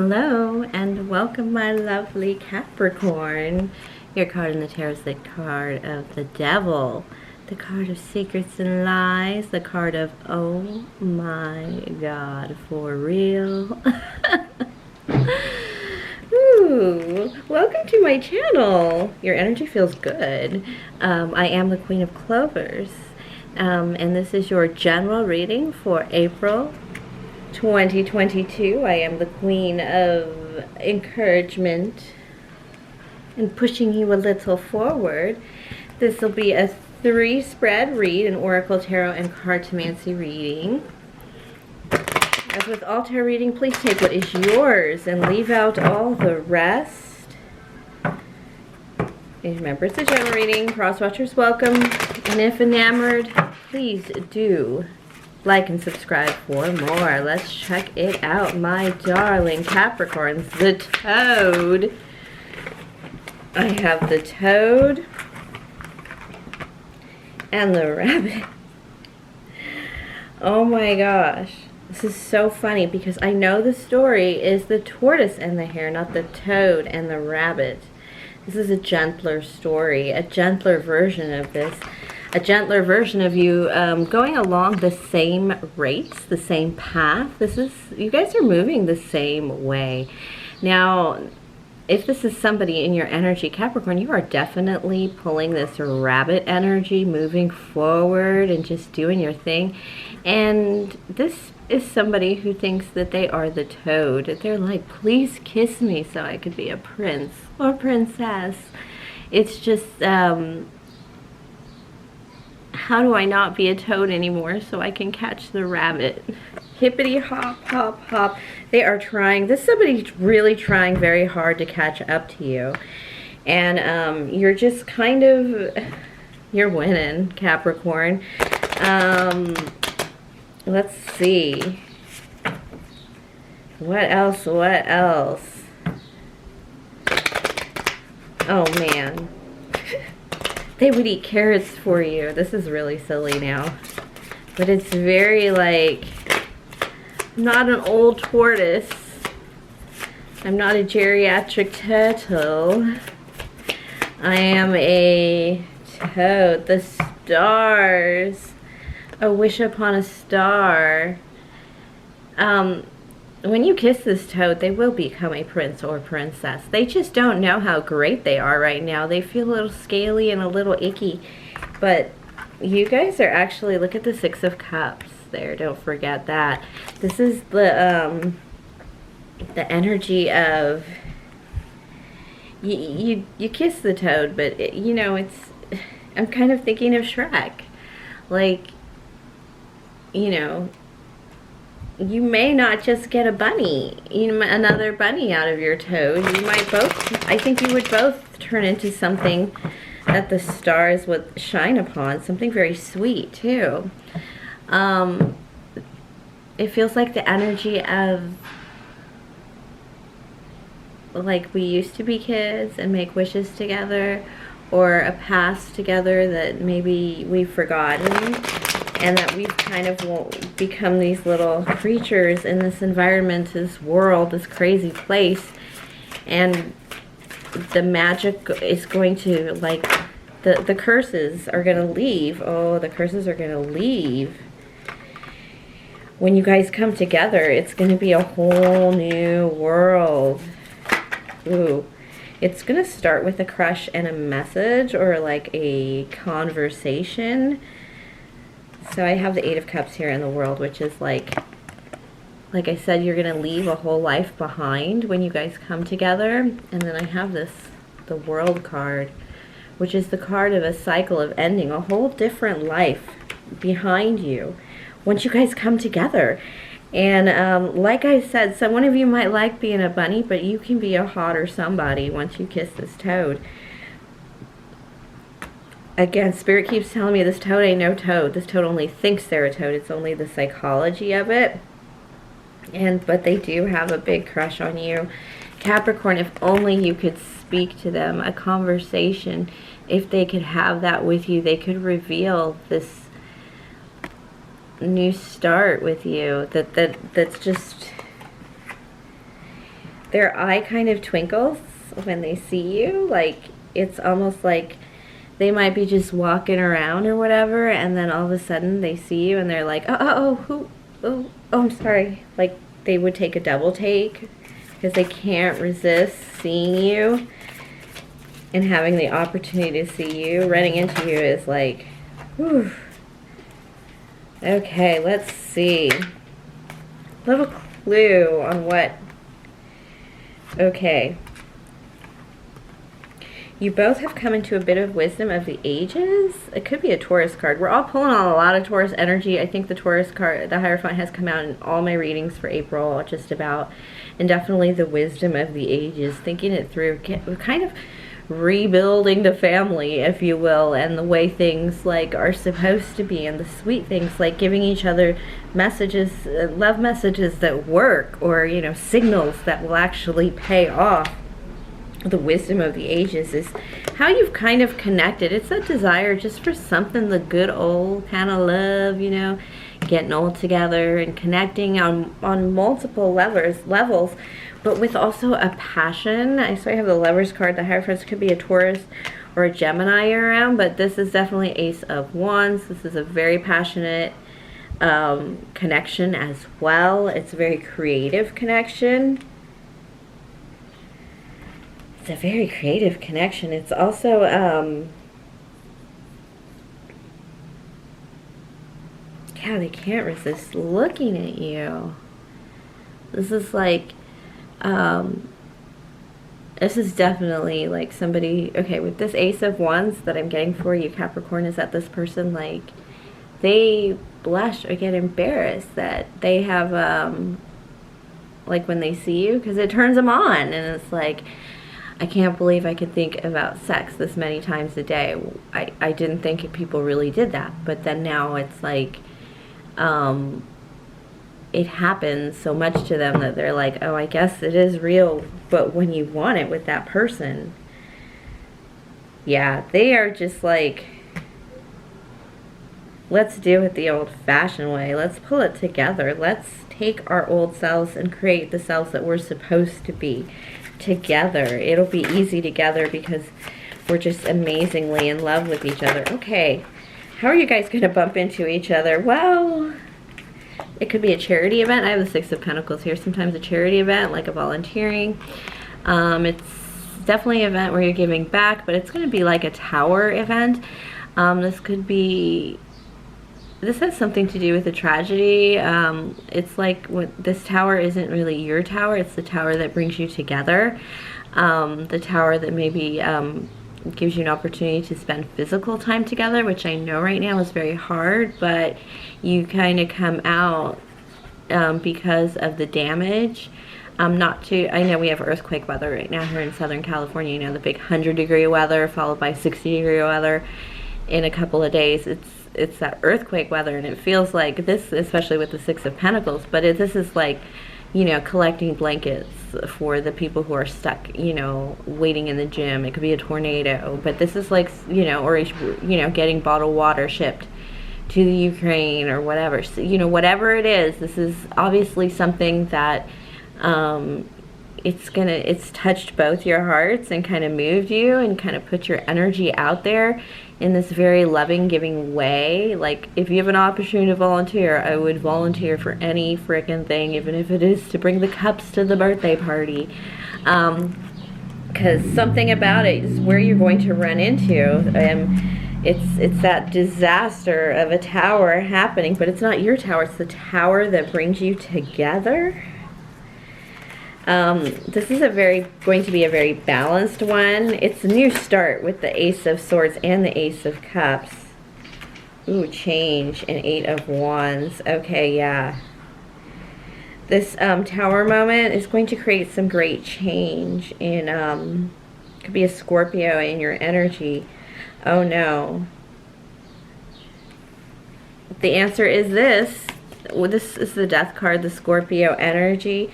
Hello and welcome, my lovely Capricorn. Your card in the tarot is the card of the devil, the card of secrets and lies, the card of oh my god, for real. Ooh, welcome to my channel. Your energy feels good. I am the Queen of Clovers, and this is your general reading for April 2022. I am the queen of encouragement and pushing you a little forward. This will be a 3-spread read, an Oracle Tarot and Cartomancy reading. As with all tarot reading, please take what is yours and leave out all the rest. And remember, it's a general reading. Cross-watchers welcome. And if enamored, please do like and subscribe for more. Let's check it out, my darling Capricorns. The Toad. I have the Toad and the Rabbit. Oh my gosh. This is so funny because I know the story is the tortoise and the hare, not the toad and the rabbit. This is a gentler story, a gentler version of this. A gentler version of you going along the same rates, the same path. You guys are moving the same way. Now, if this is somebody in your energy, Capricorn, you are definitely pulling this rabbit energy, moving forward and just doing your thing. And this is somebody who thinks that they are the toad. They're like, please kiss me so I could be a prince or princess. It's just, how do I not be a toad anymore so I can catch the rabbit? Hippity hop, hop, hop. They are trying. This somebody's really trying very hard to catch up to you. And you're just kind of, you're winning, Capricorn. Let's see. What else? What else? Oh, man. They would eat carrots for you. This is really silly now. But it's very like, I'm not an old tortoise. I'm not a geriatric turtle. I am a toad. The stars. A wish upon a star. When you kiss this toad, they will become a prince or princess. They just don't know how great they are right now. They feel a little scaly and a little icky. But you guys are actually, look at the 6 of Cups there. Don't forget that. This is the energy of, you kiss the toad, but you know, I'm kind of thinking of Shrek. Like, you know, you may not just get a bunny, another bunny out of your toad. You might both, I think you would both turn into something that the stars would shine upon, something very sweet too. It feels like the energy of, like, we used to be kids and make wishes together, or a past together that maybe we've forgotten. And that we've kind of become these little creatures in this environment, this world, this crazy place. And the magic is going to, like, the curses are going to leave. Oh, the curses are going to leave. When you guys come together, it's going to be a whole new world. Ooh. It's going to start with a crush and a message, or like a conversation. So I have the 8 of Cups here in the world, which is like I said, you're going to leave a whole life behind when you guys come together. And then I have this, the World card, which is the card of a cycle of ending a whole different life behind you once you guys come together. And like I said, one of you might like being a bunny, but you can be a hotter somebody once you kiss this toad. Again, Spirit keeps telling me this toad ain't no toad. This toad only thinks they're a toad. It's only the psychology of it. But they do have a big crush on you. Capricorn, if only you could speak to them, a conversation. If they could have that with you, they could reveal this new start with you. That's just, their eye kind of twinkles when they see you. Like, it's almost like they might be just walking around or whatever, and then all of a sudden they see you and they're like, oh, I'm sorry. Like, they would take a double take because they can't resist seeing you and having the opportunity to see you. Running into you is like, whew. Okay, let's see. Little clue on what. Okay. You both have come into a bit of wisdom of the ages. It could be a Taurus card. We're all pulling on a lot of Taurus energy. I think the Taurus card, the Hierophant, has come out in all my readings for April, just about. And definitely the wisdom of the ages, thinking it through, kind of rebuilding the family, if you will, and the way things like are supposed to be, and the sweet things like giving each other messages, love messages that work, or, you know, signals that will actually pay off. The wisdom of the ages is how you've kind of connected. It's that desire just for something, the good old kind of love, you know, getting all together and connecting on multiple levels, but with also a passion. So I have the Lovers card. The Hierophant could be a Taurus or a Gemini around, but this is definitely Ace of Wands. This is a very passionate connection as well. It's a very creative connection. It's a very creative connection. It's also yeah, they can't resist looking at you. This is like this is definitely like somebody, okay, with this Ace of Wands that I'm getting for you, Capricorn, is that this person, like, they blush or get embarrassed that they have like when they see you, because it turns them on, and it's like, I can't believe I could think about sex this many times a day. I didn't think people really did that, but then now it's like it happens so much to them that they're like, oh, I guess it is real. But when you want it with that person, yeah, they are just like, let's do it the old-fashioned way. Let's pull it together. Let's take our old selves and create the selves that we're supposed to be together. It'll be easy together because we're just amazingly in love with each other. Okay, how are you guys going to bump into each other? Well, it could be a charity event. I have the Six of Pentacles here. Sometimes a charity event, like a volunteering. It's definitely an event where you're giving back, but it's going to be like a tower event. This could be, this has something to do with a tragedy. It's like, this tower isn't really your tower. It's the tower that brings you together. The tower that maybe gives you an opportunity to spend physical time together, which I know right now is very hard, but you kind of come out because of the damage. I know we have earthquake weather right now here in Southern California, you know, the big 100-degree weather followed by 60-degree weather in a couple of days. It's that earthquake weather, and it feels like this, especially with the Six of Pentacles, but this is like, you know, collecting blankets for the people who are stuck, you know, waiting in the gym. It could be a tornado, but this is like, you know, or, you know, getting bottled water shipped to the Ukraine or whatever. So, you know, whatever it is, this is obviously something that it's touched both your hearts and kind of moved you and kind of put your energy out there in this very loving, giving way. Like, if you have an opportunity to volunteer, I would volunteer for any freaking thing, even if it is to bring the cups to the birthday party. Because something about it is where you're going to run into. It's that disaster of a tower happening, but it's not your tower. It's the tower that brings you together. This is going to be a very balanced one. It's a new start with the Ace of Swords and the Ace of Cups. Ooh, change, and Eight of Wands. Okay, yeah. This tower moment is going to create some great change in, could be a Scorpio in your energy. Oh no. The answer is this. Well, this is the Death card, the Scorpio energy.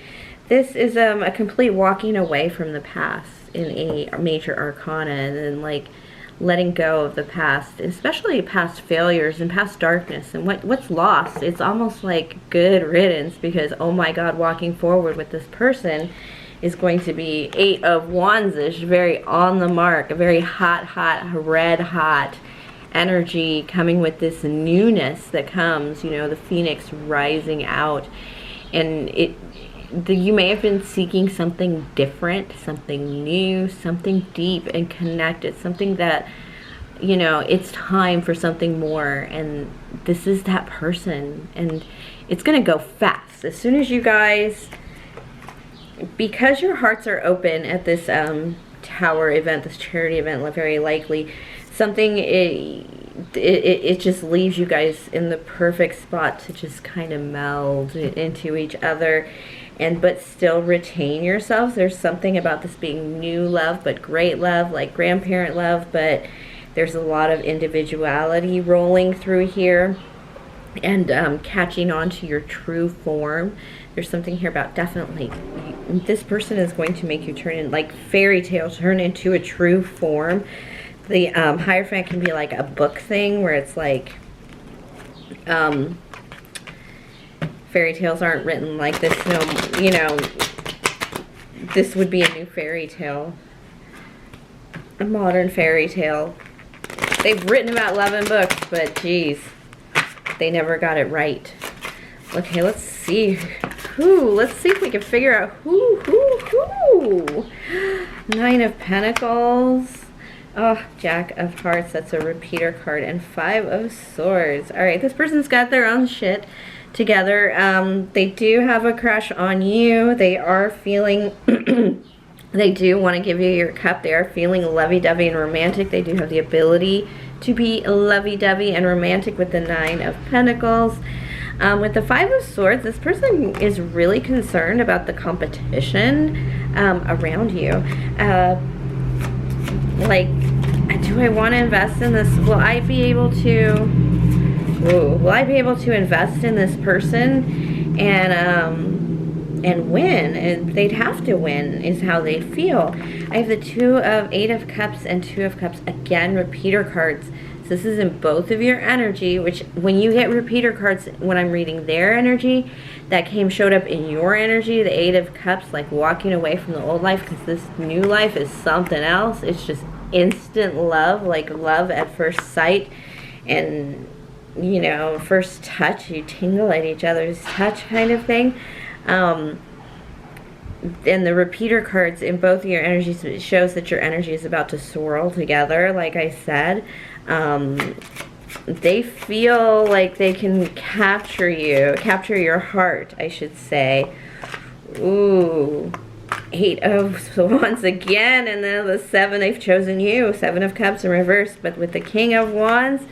This is a complete walking away from the past in a major arcana, and then like letting go of the past, especially past failures and past darkness and what's lost. It's almost like good riddance, because oh my God, walking forward with this person is going to be 8 of Wands-ish, very on the mark, a very hot, red hot energy coming with this newness that comes, you know, the phoenix rising out. And you may have been seeking something different, something new, something deep and connected, something that, you know, it's time for something more. And this is that person, and it's gonna go fast. As soon as you guys, because your hearts are open at this tower event, this charity event, very likely, something, it just leaves you guys in the perfect spot to just kind of meld into each other, and but still retain yourselves. There's something about this being new love, but great love, like grandparent love, but there's a lot of individuality rolling through here, and catching on to your true form. There's something here about definitely this person is going to make you turn in, like fairy tale, turn into a true form. The Hierophant can be like a book thing where it's like fairy tales aren't written like this. No, you know, this would be a new fairy tale, a modern fairy tale. They've written about love in books, but geez, they never got it right. Okay, let's see. Let's see if we can figure out who. 9 of Pentacles. Oh, Jack of Hearts, that's a repeater card. And 5 of Swords. Alright, this person's got their own shit together. They do have a crush on you. They are feeling... they do want to give you your cup. They are feeling lovey-dovey and romantic. They do have the ability to be lovey-dovey and romantic with the 9 of Pentacles. With the 5 of Swords, this person is really concerned about the competition around you. Like, do I want to invest in this? Will I be able to invest in this person and win? And they'd have to win is how they feel. I have the 8 of Cups and 2 of Cups, again, repeater cards. So this is in both of your energy, which when you get repeater cards, when I'm reading their energy, that showed up in your energy, the 8 of Cups, like walking away from the old life, because this new life is something else. It's just instant love, like love at first sight, and, you know, first touch, you tingle at each other's touch kind of thing. And the repeater cards in both of your energies, it shows that your energy is about to swirl together, like I said. They feel like they can capture your heart, I should say. Ooh, 8 of Wands again, and then the 7, they've chosen you. 7 of Cups in reverse, but with the King of Wands,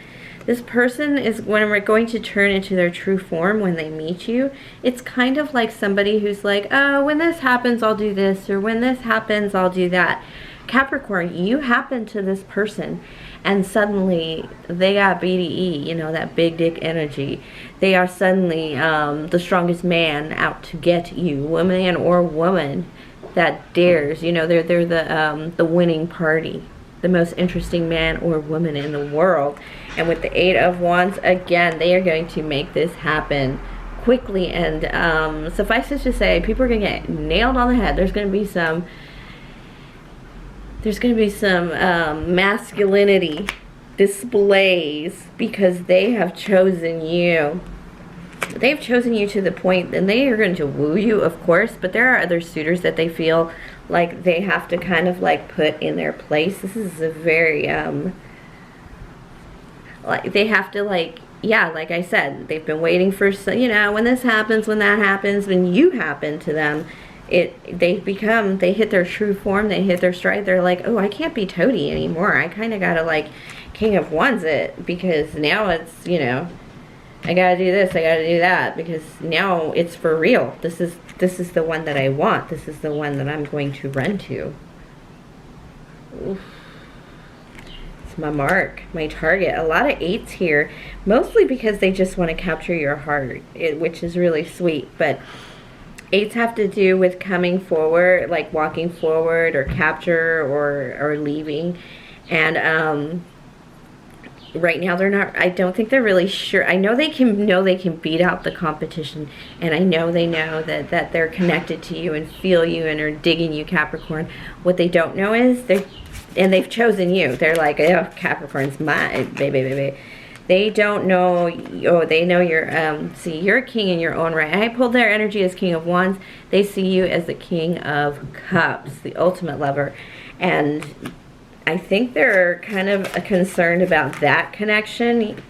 this person is going to turn into their true form when they meet you. It's kind of like somebody who's like, oh, when this happens, I'll do this, or when this happens, I'll do that. Capricorn, you happen to this person, and suddenly they got BDE, you know, that big dick energy. They are suddenly the strongest man out to get you, man or woman that dares. You know, they're the winning party, the most interesting man or woman in the world. And with the 8 of Wands, again, they are going to make this happen quickly. And suffice it to say, people are going to get nailed on the head. There's going to be some masculinity displays because they have chosen you. They've chosen you to the point, and they are going to woo you, of course, but there are other suitors that they feel like they have to kind of like put in their place. This is a very, like they have to, like, yeah, like I said, they've been waiting for, you know, when this happens, when that happens, when you happen to them, they hit their true form, they hit their stride. They're like, oh, I can't be toady anymore. I kind of got to, like, King of Wands it, because now it's, you know, I gotta do this, I gotta do that, because now it's for real. This is the one that I want. This is the one that I'm going to run to. Oof. It's my mark, my target. A lot of 8s here, mostly because they just want to capture your heart, which is really sweet. But 8s have to do with coming forward, like walking forward, or capture, or leaving. And right now they're not, I don't think they're really sure. I know they can beat out the competition, and I know they know that they're connected to you and feel you and are digging you, Capricorn. What they don't know is they've chosen you. They're like, oh, Capricorn's my baby. They don't know, oh, they know you're, see, you're a king in your own right. I pulled their energy as King of Wands. They see you as the King of Cups, the ultimate lover. And I think they're kind of concerned about that connection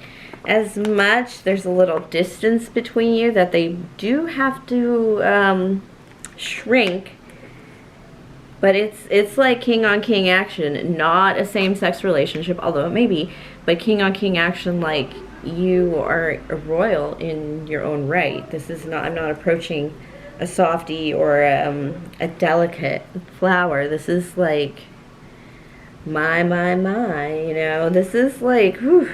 as much. There's a little distance between you that they do have to shrink. But it's like king on king action, not a same-sex relationship, although it may be, but king on king action, like you are a royal in your own right. This is not, I'm not approaching a softie or a delicate flower. This is like my, you know, this is like, whew.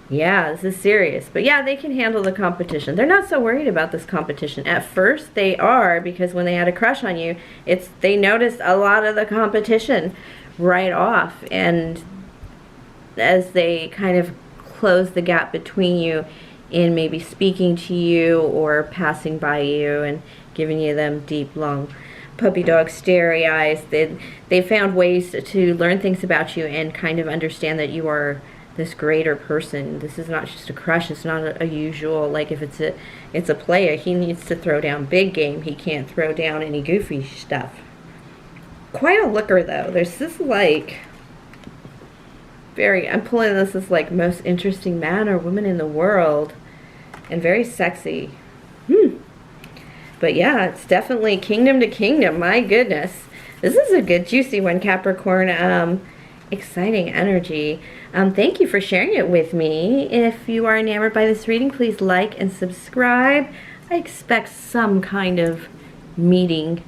Yeah, this is serious. But yeah, they can handle the competition. They're not so worried about this competition. At first they are, because when they had a crush on you, they noticed a lot of the competition right off. And as they kind of close the gap between you in maybe speaking to you or passing by you and giving you them deep, long puppy dog starey eyes, they found ways to learn things about you and kind of understand that you are this greater person. This is not just a crush. It's not a usual, like if it's a player, he needs to throw down big game. He can't throw down any goofy stuff. Quite a looker though. There's this like I'm pulling this as like most interesting man or woman in the world, and very sexy. But yeah, it's definitely kingdom to kingdom. My goodness. This is a good juicy one, Capricorn. Exciting energy. Thank you for sharing it with me. If you are enamored by this reading, please like and subscribe. I expect some kind of meeting.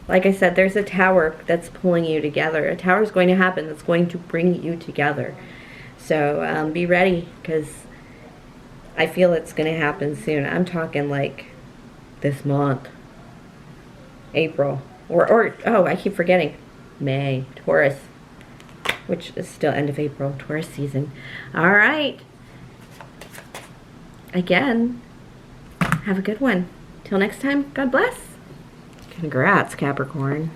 Like I said, there's a tower that's pulling you together. A tower is going to happen that's going to bring you together. So be ready, because I feel it's going to happen soon. I'm talking like this month. April. Or oh, I keep forgetting. May. Taurus. Which is still end of April, Taurus season. All right. Again, have a good one. Till next time, God bless. Congrats, Capricorn.